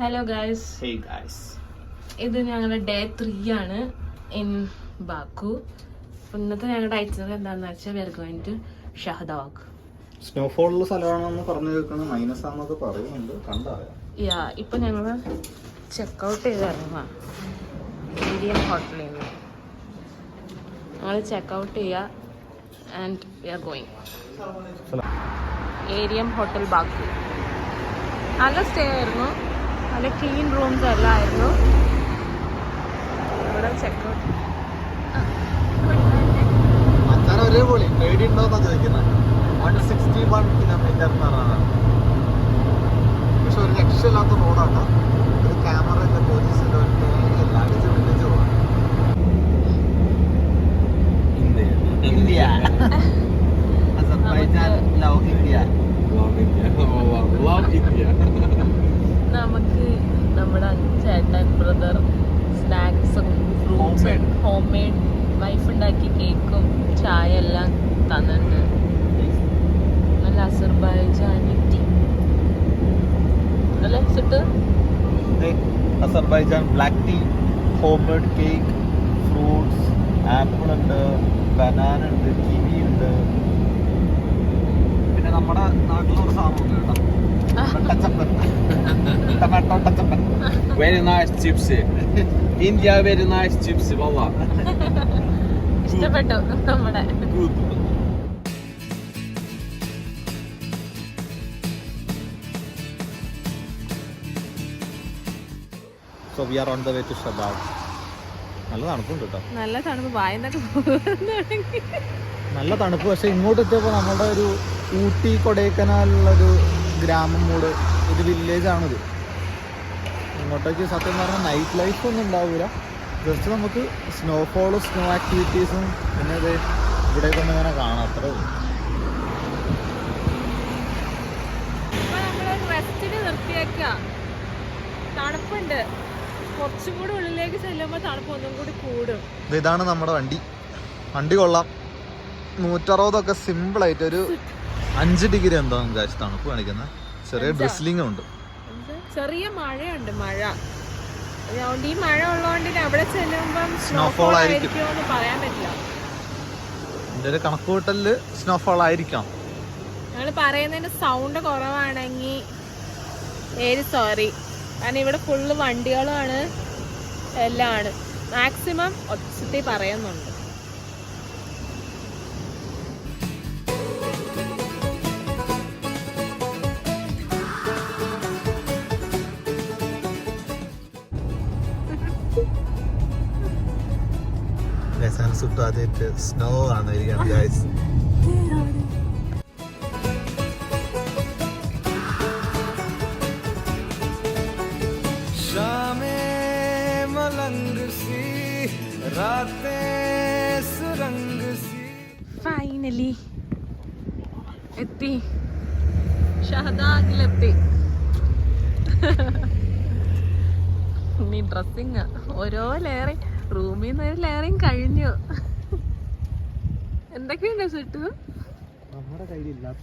Hello guys. Hey guys. ഇത് ഞങ്ങളുടെ day 3 ആണ് ഇൻ ബാക്കു. ഇന്നത്തെ ഞങ്ങളുടെ ഐറ്റിനറി എന്താണെന്ന് വെച്ചാൽ we are going to Shahdag. Snowfall ഉള്ള സ്ഥലമാണെന്ന് പറഞ്ഞു കേൾക്കണം, മൈനസ് ആണെന്നൊക്കെ പറയുന്നുണ്ട്, കണ്ടറിയാം. യാ ഇപ്പം ഞങ്ങൾ ചെക്കൗട്ട് ചെയ്ത് ഇറങ്ങുക ഏരിയം ഹോട്ടലിൽ നിന്ന്. ഞങ്ങൾ ചെക്കൗട്ട് ചെയ്യുക and we are going ഏരിയം hotel Baku. നല്ല സ്റ്റേ ആയിരുന്നു, നല്ല ക്ലീൻ റൂംസ് എല്ലാം ആയിരുന്നു. ഇവിടെ ചെക്കൗട്ട് ഒരേപോലെ പേടിയുണ്ടോന്നാ ചോദിക്കുന്നത്. 161 കിലോമീറ്റർ പക്ഷെ ഒരു രക്ഷയില്ലാത്ത റോഡാണ്. ഒരു ക്യാമറ പോലീസിന്റെ ഒരു പേടിയല്ല, അടിച്ച് വിളിച്ചു പോകാം. India Azerbaijan love India. നമുക്ക് നമ്മുടെ ചേട്ടൻ ബ്രദർ സ്നാക്സും ഫ്രൂട്ട്സും ഹോം മെയ്ഡ് വൈഫ് ഉണ്ടാക്കി കേക്കും ചായ എല്ലാം തന്നിട്ടുണ്ട്. നല്ല അസർബൈജാനി ടീ അല്ലേ സിട്ട്? Azerbaijan black tea, home made cake, fruits, apple ഉണ്ട്, ബനാന ഉണ്ട്, കിവി ഉണ്ട്. പിന്നെ നമ്മുടെ നാട്ടിലൊരു സാധനം കേട്ടോ, ടച്ചപ്പൻ, ടൊമാറ്റോ ടച്ചപ്പൻ. Very nice gypsy. India very nice gypsy, valla. ഇഷ്ടപ്പെട്ടു നമ്മുടെ. Good. So we are on the way to Shahbag. നല്ല തണുപ്പുണ്ട് കേട്ടോ, നല്ല തണുപ്പ്. വായന്നൊക്കെ പോകുന്നുണ്ടെങ്കിൽ നല്ല തണുപ്പ്. പക്ഷെ ഇങ്ങോട്ട് എത്തിയപ്പോൾ നമ്മുടെ ഒരു ഊട്ടി കൊടൈക്കനാലുള്ളൊരു ഗ്രാമം മൂട്, ഒരു വില്ലേജ് ആണിത്. ഇങ്ങോട്ടേക്ക് സത്യം പറഞ്ഞാൽ നൈറ്റ് ലൈഫ് ഒന്നും ഉണ്ടാവില്ല. ജസ്റ്റ് നമുക്ക് സ്നോഫോളും സ്നോ ആക്ടിവിറ്റീസും പിന്നെ ഇത് ഇവിടേക്കൊന്നും ഇങ്ങനെ കാണാം, അത്രേ ഉള്ളൂ. റെസ്റ്റിന് നിർത്തിയേക്ക. തണുപ്പുണ്ട്, കുറച്ചും കൂടി ഉള്ളിലേക്ക് ചെല്ലുമ്പോൾ തണുപ്പ് ഒന്നും കൂടി കൂടും. ഇതാണ് നമ്മുടെ വണ്ടി കൊള്ളാം. 160 സിമ്പിളായിട്ട് ഒരു 5 ഡിഗ്രി എന്തോ കാശ് തണുപ്പ് കാണിക്കുന്നത്. ചെറിയ ഡ്രിസ്ലിംഗ് ഉണ്ട്, ചെറിയ മഴയുണ്ട്. മഴ അതുകൊണ്ട് ഈ മഴ ഉള്ളതുകൊണ്ട് അവിടെ ചെല്ലുമ്പം സ്നോഫോൾ ആയിരിക്കും എന്ന് പറയാൻ പറ്റില്ല. എൻ്റെ ഒരു കണക്കുകൂട്ടലില് സ്നോഫോൾ ആയിരിക്കാം. ഞങ്ങൾ പറയുന്നതിന് സൗണ്ട് കുറവാണെങ്കിൽ സോറി. കാരണം ഇവിടെ ഫുള്ള് വണ്ടികളുമാണ്, എല്ലാം ആണ്. മാക്സിമം ഒച്ചത്തിൽ പറയുന്നുണ്ട്. സുട്ടാതിട്ട് സ്നോ ആണ് ഗൈസ്. ഫൈനലി എത്തി, ഷഹദാഗിലെത്തി. നീ ഡ്രസ്സിങ് ഓരോ ലെയറിങ്, റൂമിൽ നിന്ന് ഒരു ലെയറിങ് കഴിഞ്ഞു. എന്തൊക്കെയുണ്ട് സിട്ടു? നമ്മുടെ കയ്യിലില്ലാത്ത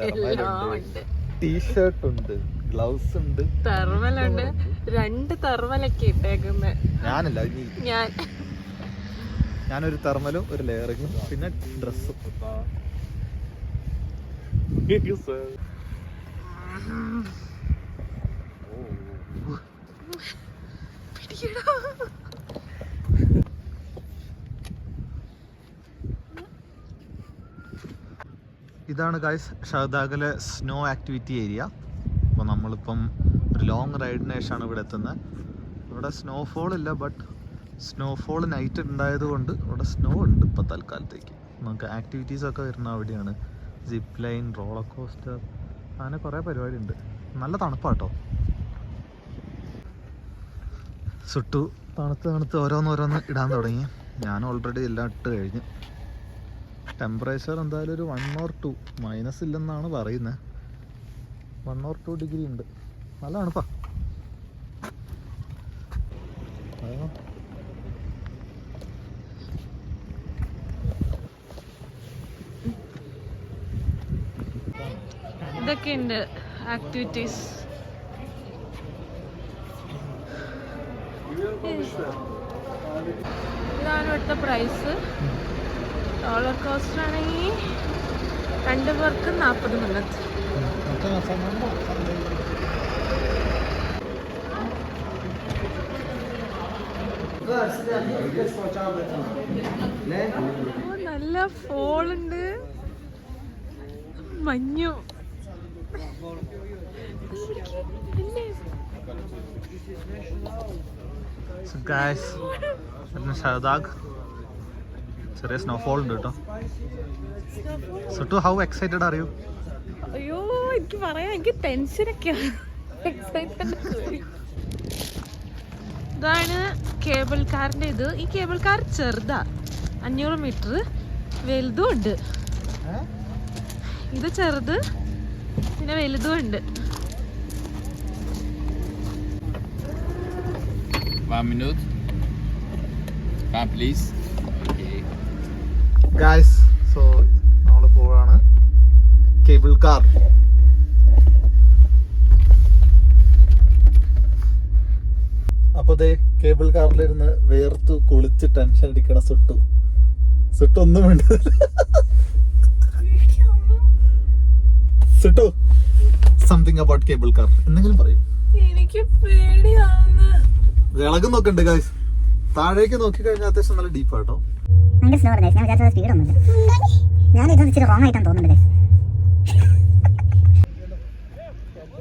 എല്ലാം ഉണ്ട്. ടീഷർട്ട് ഉണ്ട്, ഗ്ലൗസ് ഉണ്ട്, തെർമലുണ്ട്. 2 തെർമലൊക്കെ ഇട്ടേക്കുന്നത്. ഞാനല്ല, ഞാനൊരു തെർമലും ഒരു ലെയറിങ്ങും പിന്നെ ഡ്രസ്സും. ഇതാണ് ഗൈസ് ഷഹദാഗിലെ സ്നോ ആക്ടിവിറ്റി ഏരിയ. അപ്പോൾ നമ്മളിപ്പം ഒരു ലോങ് റൈഡിന് ശേഷമാണ് ഇവിടെ എത്തുന്നത്. ഇവിടെ സ്നോഫോൾ ഇല്ല, ബട്ട് സ്നോഫോൾ നൈറ്റ് ഉണ്ടായത് കൊണ്ട് ഇവിടെ സ്നോ ഉണ്ട് ഇപ്പോൾ തൽക്കാലത്തേക്ക്. നമുക്ക് ആക്ടിവിറ്റീസൊക്കെ വരുന്ന അവിടെയാണ്. സിപ്പ് ലൈൻ, റോളർ കോസ്റ്റർ, അങ്ങനെ കുറേ പരിപാടി ഉണ്ട്. നല്ല തണുപ്പാട്ടോ. സുട്ടു തണുത്ത് ഓരോന്നോരോന്ന് ഇടാൻ തുടങ്ങി. ഞാൻ ഓൾറെഡി എല്ലാം ഇട്ട് കഴിഞ്ഞ്. ടെമ്പറേച്ചർ എന്തായാലും ഒരു 1 or 2 മൈനസ് ഇല്ലെന്നാണ് പറയുന്നത്. 1 or 2 ഡിഗ്രി ഉണ്ട്. നല്ല തണുപ്പാ. ഇതൊക്കെയുണ്ട് ആക്ടിവിറ്റീസ്. ഇതാണ് ഇവിടുത്തെ പ്രൈസ്. റോളർ കോസ്റ്റർ ആണെങ്കിൽ 2 പേർക്ക് 40 മിനിറ്റ്. നല്ല ഫോളുണ്ട്, മഞ്ഞു. ഷഹദാഗ് ചെറിയ സ്നോഫോൾ ഉണ്ട് കേട്ടോ. Suttu, how excited are you? അയ്യോ എനിക്ക് പറയാം, എനിക്ക് ടെൻഷനൊക്കെയാണ്. ഇതാണ് കേബിൾ കാറിന്റെ ഇത്. ഈ കേബിൾ കാർ ചെറുതാ, 500 മീറ്റർ. വലുതും ഉണ്ട്. ഇത് ചെറുത്, പിന്നെ വലുതും ഉണ്ട്. 1 minute. Please. ഗായ്സ്, സോ നമ്മൾ പോവാണ് കേബിൾ കാർ. അപ്പൊ ദേ കേബിൾ കാറിലിരുന്ന് വേർത്ത് കുളിച്ച് ടെൻഷൻ അടിക്കണ സുട്ടു ഒന്നും വേണ്ട. Suttu, something about cable car എന്തെങ്കിലും പറയും. എനിക്ക് പേടിയാവുന്നു. വിളകും നോക്കണ്ട് ഗായ്സ്. താഴേക്ക് നോക്കി കഴിഞ്ഞാൽ അത്യാവശ്യം നല്ല ഡീപ്പാട്ടോ. ഭയങ്കര സ്ലോ ആണ്. ഞാൻ വിചാരിച്ചത് സ്പീഡൊന്നുമില്ല. ഞാൻ ഇത് ഇച്ചിരി റോങ് ആയിട്ടാണ് തോന്നുന്നത്.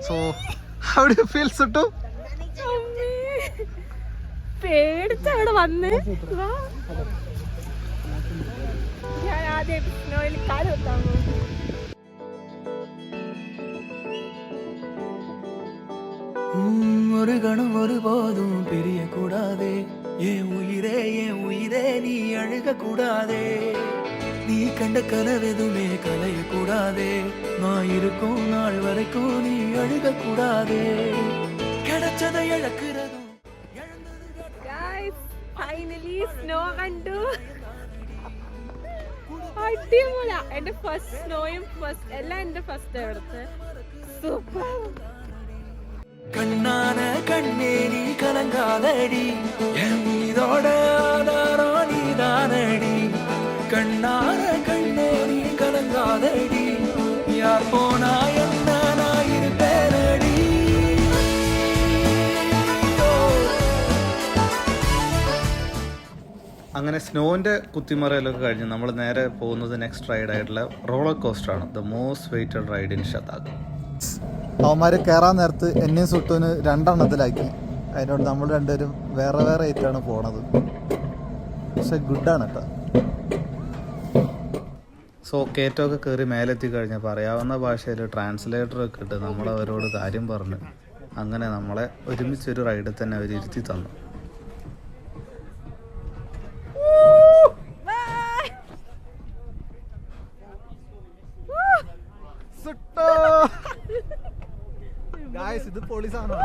So how do you feel സുട്ടു? പേടിച്ചവിടെ വന്ന് ഞാൻ ആദ്യം സ്നോയിൽ കാല് വെക്കാൻ പോകും. ஒரு கணம் ஒருபோதும் பிரிய கூடாதே, என் உயிரே நீ அழுக கூடாதே, நீ கண்ட கனவெதுமே கலைய கூடாதே, நான் இருக்கும் நாள் வரைக்கும் நீ அழுக கூடாதே, கிடைச்சதை இழக்கிறதும். ഫൈനലി സ്നോ കണ്ടു. അടിപൊളി. എന്റെ ഫസ്റ്റ് സ്നോയും എല്ലാം എന്റെ ഫസ്റ്റ് എടുത്ത്. സൂപ്പർ. கண்ணான கண்ணே நீ கலங்காதடி, என் மீதோட ஆதாரம் நீதானடி, கண்ணான கண்ணே நீ கலங்காதடி, யார் போனா என்ன நான் இருப்பேனடி. അങ്ങനെ സ്നോവിൻ്റെ കുത്തിമറയിലൊക്കെ കഴിഞ്ഞ് നമ്മൾ നേരെ പോകുന്നത് നെക്സ്റ്റ് റൈഡ് ആയിട്ടുള്ള റോളർ കോസ്റ്റർ ആണ്. The most waited ride in Shahdag. അവന്മാർ കയറാൻ നേരത്ത് എന്നെയും സുട്ടുവിന് 2 എണ്ണത്തിലാക്കി. അതിനോട് നമ്മൾ രണ്ടുപേരും വേറെ വേറെ ആയിട്ടാണ് പോണത്. പക്ഷെ ഗുഡാണ് കേട്ടോ. സോ കയറ്റമൊക്കെ കയറി മേലെത്തി കഴിഞ്ഞപ്പോൾ അറിയാവുന്ന ഭാഷയിൽ ട്രാൻസ്ലേറ്ററൊക്കെ ഇട്ട് നമ്മളവരോട് കാര്യം പറഞ്ഞു. അങ്ങനെ നമ്മളെ ഒരുമിച്ചൊരു റൈഡിൽ തന്നെ അവർ ഇരുത്തി തന്നു. ഇത് പോലീസാണോ?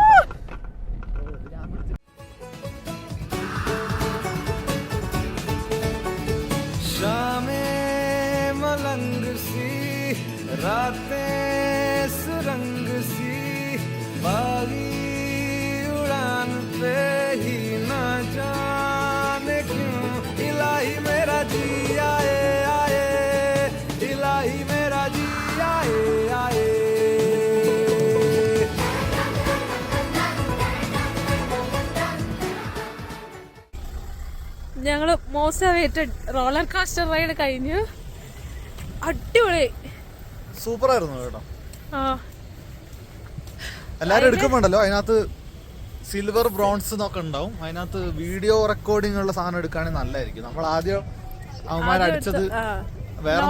शामें मलंग सी, रातें सुरंग सी, बागी उड़ान पे ही ना जाने क्यों इलाही मेरा जी आए आए, इलाही मेरा जी आए आए. ഞങ്ങള് most weighted roller coaster ride കഴിഞ്ഞു. അടിപൊളി, സൂപ്പർ ആയിരുന്നു കേട്ടോ. എല്ലാരും അതിന്റെ- എടുക്കുമ്പോണ്ടല്ലോ അതിനകത്ത് സിൽവർ ബ്രോൺസ് എന്നൊക്കെ ഉണ്ടാവും. അതിനകത്ത് വീഡിയോ റെക്കോർഡിംഗ് ഉള്ള സാധനം എടുക്കുകയാണെങ്കിൽ നല്ലതായിരിക്കും. നമ്മൾ ആദ്യം അവന്മാരടിച്ചത് വേറെ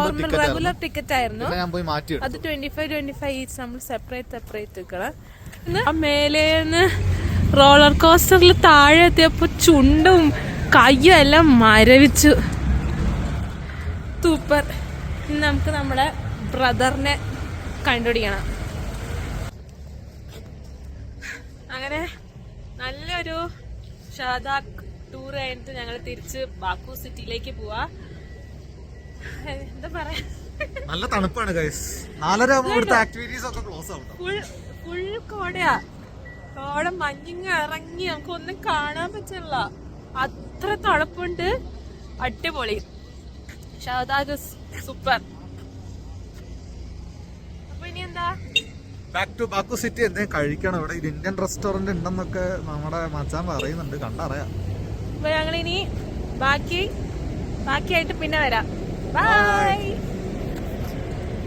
റെഗുലർ ടിക്കറ്റ് ആയിരുന്നു. ഞാൻ പോയി മാറ്റി അത് 25 ഈച്ച് നമ്മൾ സെപ്പറേറ്റ് വെക്കണം. മേലേന്ന് റോളർ കോസ്റ്ററിൽ താഴെ എത്തിയപ്പോ ചുണ്ടും കയ്യും എല്ലാം മരവിച്ചു. സൂപ്പർ. ഇനി നമുക്ക് നമ്മുടെ ബ്രദറിനെ കണ്ടുപിടിക്കണം. അങ്ങനെ നല്ലൊരു ഷഹദാഗ് ടൂർ കഴിഞ്ഞിട്ട് ഞങ്ങൾ തിരിച്ച് ബാക്കു സിറ്റിയിലേക്ക് പോവാ. എന്താ പറയാ, നല്ല തണുപ്പാണ് ഗൈസ്. 4:30 ആകുമ്പോൾ ഇവിടുത്തെ ആക്ടിവിറ്റീസ് ഒക്കെ ക്ലോസ് ആവും. ഫുൾ കോടയാ. അവിടെ മഞ്ഞിങ്ങ ഇറങ്ങി നമുക്കൊന്നും കാണാൻ പറ്റില്ല, അത്ര തണുപ്പുണ്ട്. അടിപൊളി. ഷഹദാഗ് സൂപ്പർ. അപ്പൊ ഇനി എന്താ, ബാക്ക് ടു ബാക്കു സിറ്റി എന്തെങ്കിലും കഴിക്കണം. ഇവിടെ ഒരു ഇന്ത്യൻ റെസ്റ്റോറന്റ് ഉണ്ടെന്നൊക്കെ നമ്മുടെ മച്ചാൻ പറയുന്നുണ്ട്, കണ്ടറിയാം. അപ്പൊ ഞങ്ങളിനി ബാക്കിയായിട്ട് പിന്നെ വരാം. ബൈ.